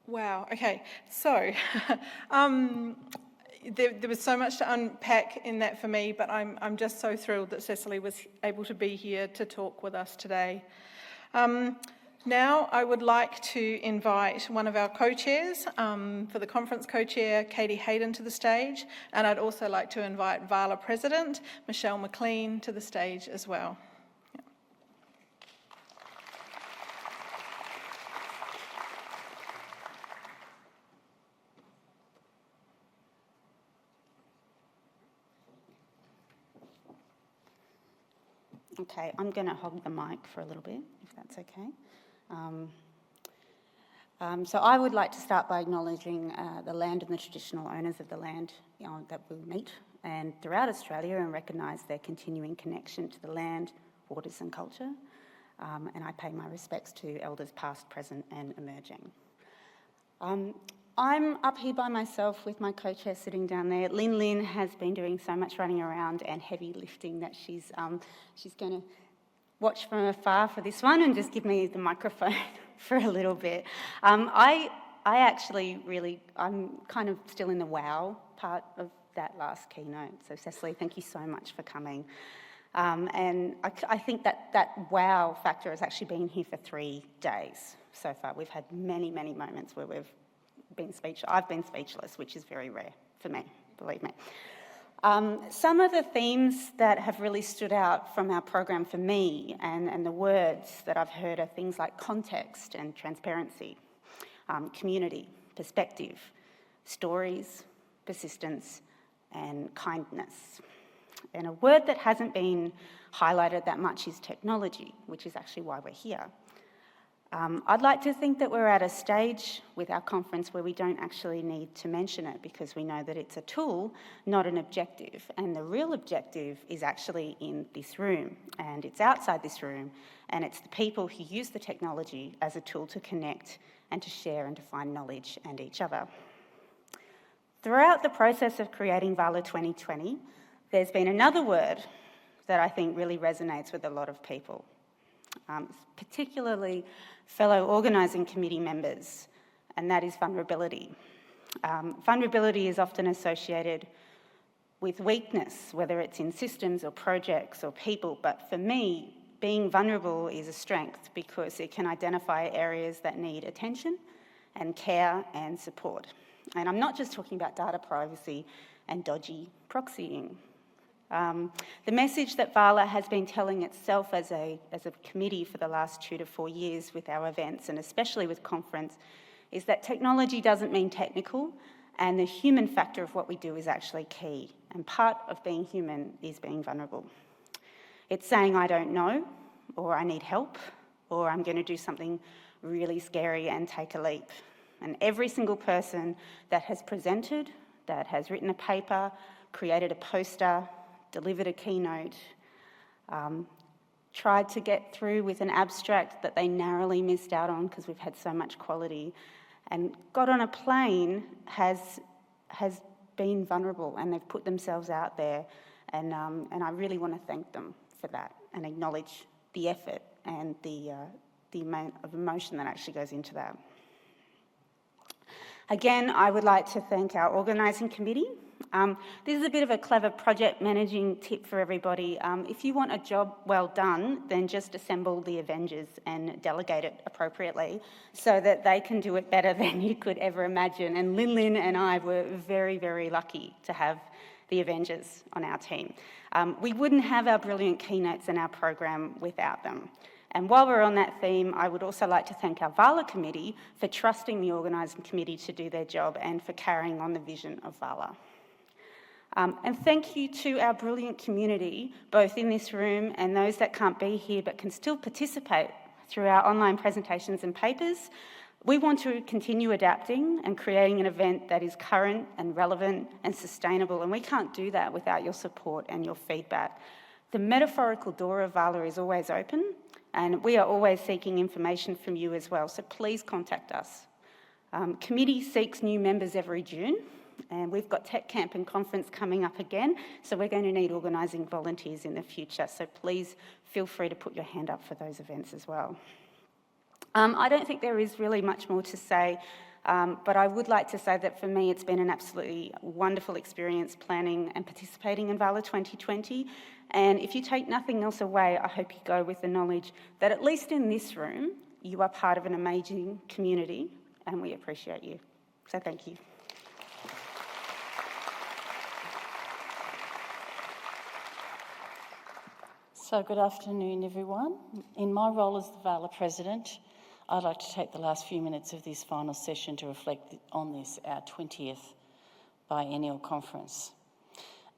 Wow, okay. So, there was so much to unpack in that for me, but I'm just so thrilled that Cecily was able to be here to talk with us today. Now I would like to invite one of our co-chairs for the conference co-chair, Katie Hayden, to the stage, and I'd also like to invite VALA President, Michelle McLean, to the stage as well. Okay, I'm going to hog the mic for a little bit, if that's okay. So I would like to start by acknowledging the land and the traditional owners of the land that we meet and throughout Australia, and recognise their continuing connection to the land, waters and culture. And I pay my respects to elders past, present and emerging. I'm up here by myself with my co-chair sitting down there. Lynn has been doing so much running around and heavy lifting that she's going to watch from afar for this one and just give me the microphone for a little bit. I'm kind of still in the wow part of that last keynote. So Cecily, thank you so much for coming. And I think that wow factor has actually been here for 3 days so far. We've had many, many moments where I've been speechless, which is very rare for me, believe me. Some of the themes that have really stood out from our program for me and the words that I've heard are things like context and transparency, community, perspective, stories, persistence, and kindness. And a word that hasn't been highlighted that much is technology, which is actually why we're here. I'd like to think that we're at a stage with our conference where we don't actually need to mention it because we know that it's a tool, not an objective. And the real objective is actually in this room, and it's outside this room, and it's the people who use the technology as a tool to connect and to share and to find knowledge and each other. Throughout the process of creating VALA2020, there's been another word that I think really resonates with a lot of people. Particularly fellow organising committee members, and that is vulnerability. Vulnerability is often associated with weakness, whether it's in systems or projects or people, but for me, being vulnerable is a strength because it can identify areas that need attention and care and support. And I'm not just talking about data privacy and dodgy proxying. The message that VALA has been telling itself as a committee for the last 2 to 4 years with our events, and especially with conference, is that technology doesn't mean technical, and the human factor of what we do is actually key. And part of being human is being vulnerable. It's saying, I don't know, or I need help, or I'm going to do something really scary and take a leap. And every single person that has presented, that has written a paper, created a poster, delivered a keynote, tried to get through with an abstract that they narrowly missed out on because we've had so much quality, and got on a plane has been vulnerable, and they've put themselves out there, and I really want to thank them for that and acknowledge the effort and the amount of emotion that actually goes into that. Again, I would like to thank our organising committee. This is a bit of a clever project managing tip for everybody. If you want a job well done, then just assemble the Avengers and delegate it appropriately so that they can do it better than you could ever imagine. And Lynn and I were very, very lucky to have the Avengers on our team. We wouldn't have our brilliant keynotes and our program without them. And while we're on that theme, I would also like to thank our VALA committee for trusting the organising committee to do their job and for carrying on the vision of VALA. And thank you to our brilliant community, both in this room and those that can't be here but can still participate through our online presentations and papers. We want to continue adapting and creating an event that is current and relevant and sustainable, and we can't do that without your support and your feedback. The metaphorical door of VALA is always open, and we are always seeking information from you as well, so please contact us. Committee seeks new members every June, and we've got Tech Camp and Conference coming up again, so we're going to need organising volunteers in the future, so please feel free to put your hand up for those events as well. I don't think there is really much more to say But I would like to say that for me, it's been an absolutely wonderful experience planning and participating in VALA 2020. And if you take nothing else away, I hope you go with the knowledge that at least in this room, you are part of an amazing community, and we appreciate you. So thank you. So good afternoon, everyone. In my role as the VALA President, I'd like to take the last few minutes of this final session to reflect on this, our 20th biennial conference.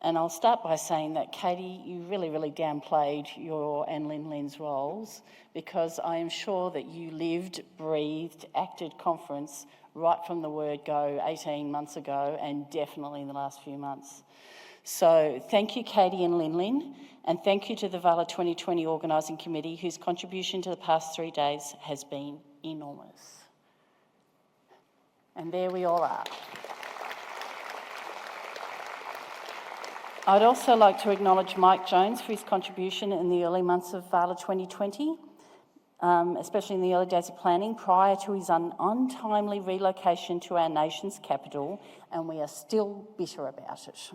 And I'll start by saying that, Katie, you really downplayed your and Lyn's roles, because I am sure that you lived, breathed, acted conference right from the word go 18 months ago, and definitely in the last few months. So thank you, Katie and Lynn, and thank you to the VALA 2020 Organising Committee, whose contribution to the past 3 days has been enormous. And there we all are. I'd also like to acknowledge Mike Jones for his contribution in the early months of VALA 2020, especially in the early days of planning, prior to his untimely relocation to our nation's capital, and we are still bitter about it.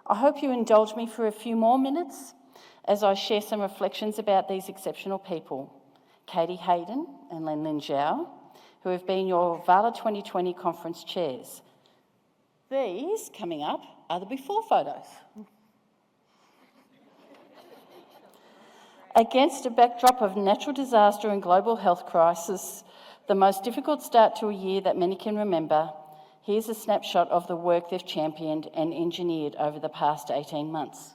I hope you indulge me for a few more minutes as I share some reflections about these exceptional people, Katie Hayden and Lynn Zhao, who have been your VALA 2020 conference chairs. These, coming up, are the before photos. Against a backdrop of natural disaster and global health crisis, the most difficult start to a year that many can remember, here's a snapshot of the work they've championed and engineered over the past 18 months.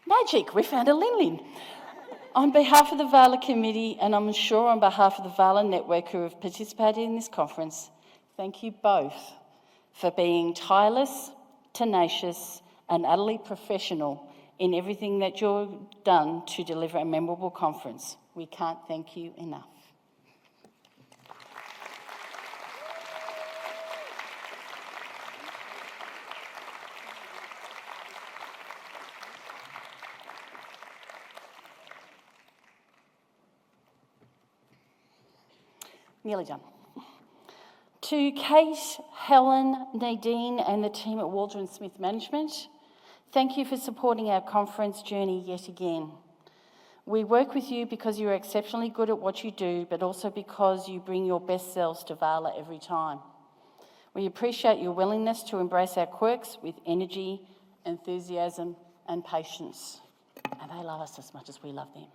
Magic, we found a Lin. On behalf of the VALA committee, and I'm sure on behalf of the VALA network who have participated in this conference, thank you both for being tireless, tenacious, and utterly professional in everything that you've done to deliver a memorable conference. We can't thank you enough. Nearly done. To Kate, Helen, Nadine and the team at Waldron Smith Management, thank you for supporting our conference journey yet again. We work with you because you are exceptionally good at what you do, but also because you bring your best selves to VALA every time. We appreciate your willingness to embrace our quirks with energy, enthusiasm and patience. And they love us as much as we love them.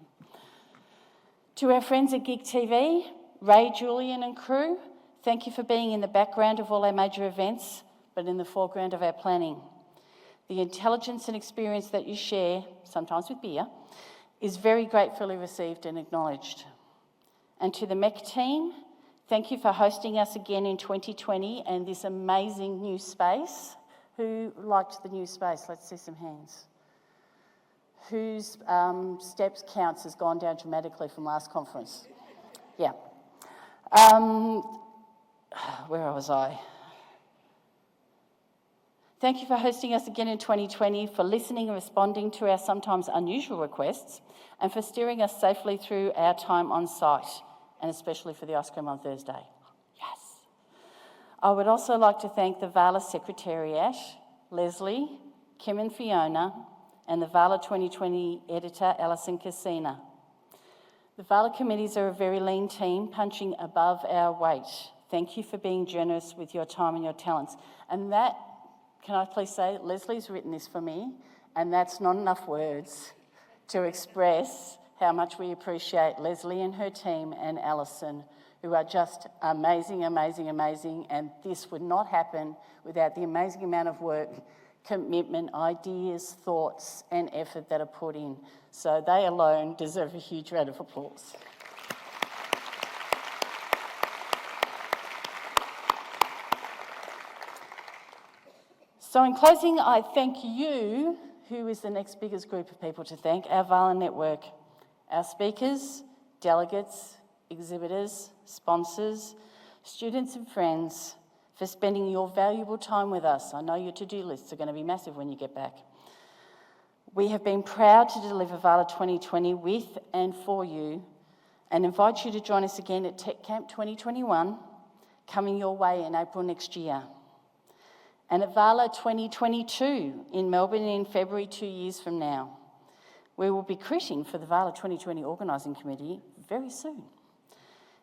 To our friends at Gig TV, Ray, Julian and crew, thank you for being in the background of all our major events, but in the foreground of our planning. The intelligence and experience that you share, sometimes with beer, is very gratefully received and acknowledged. And to the MEC team, thank you for hosting us again in 2020 and this amazing new space. Who liked the new space? Let's see some hands. Whose steps counts has gone down dramatically from last conference? Yeah. Where was I? Thank you for hosting us again in 2020, for listening and responding to our sometimes unusual requests, and for steering us safely through our time on site, and especially for the ice cream on Thursday. Yes. I would also like to thank the VALA Secretariat, Leslie, Kim and Fiona, and the VALA 2020 editor, Alison Cassina. The VALA committees are a very lean team, punching above our weight. Thank you for being generous with your time and your talents. And that, can I please say, Leslie's written this for me, and that's not enough words to express how much we appreciate Leslie and her team and Alison, who are just amazing, amazing, amazing, and this would not happen without the amazing amount of work, commitment, ideas, thoughts, and effort that are put in. So they alone deserve a huge round of applause. So in closing, I thank you, who is the next biggest group of people to thank, our VALA network, our speakers, delegates, exhibitors, sponsors, students and friends, for spending your valuable time with us. I know your to-do lists are going to be massive when you get back. We have been proud to deliver VALA 2020 with and for you, and invite you to join us again at Tech Camp 2021, coming your way in April next year. And at VALA 2022 in Melbourne in February 2 years from now. We will be critting for the VALA 2020 Organising Committee very soon.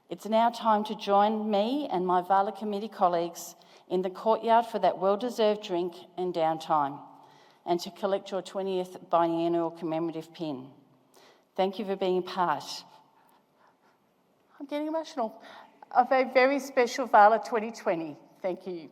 It's now time to join me and my VALA Committee colleagues in the courtyard for that well-deserved drink and downtime, and to collect your 20th biennial commemorative pin. Thank you for being part, I'm getting emotional, of a very special VALA 2020. Thank you.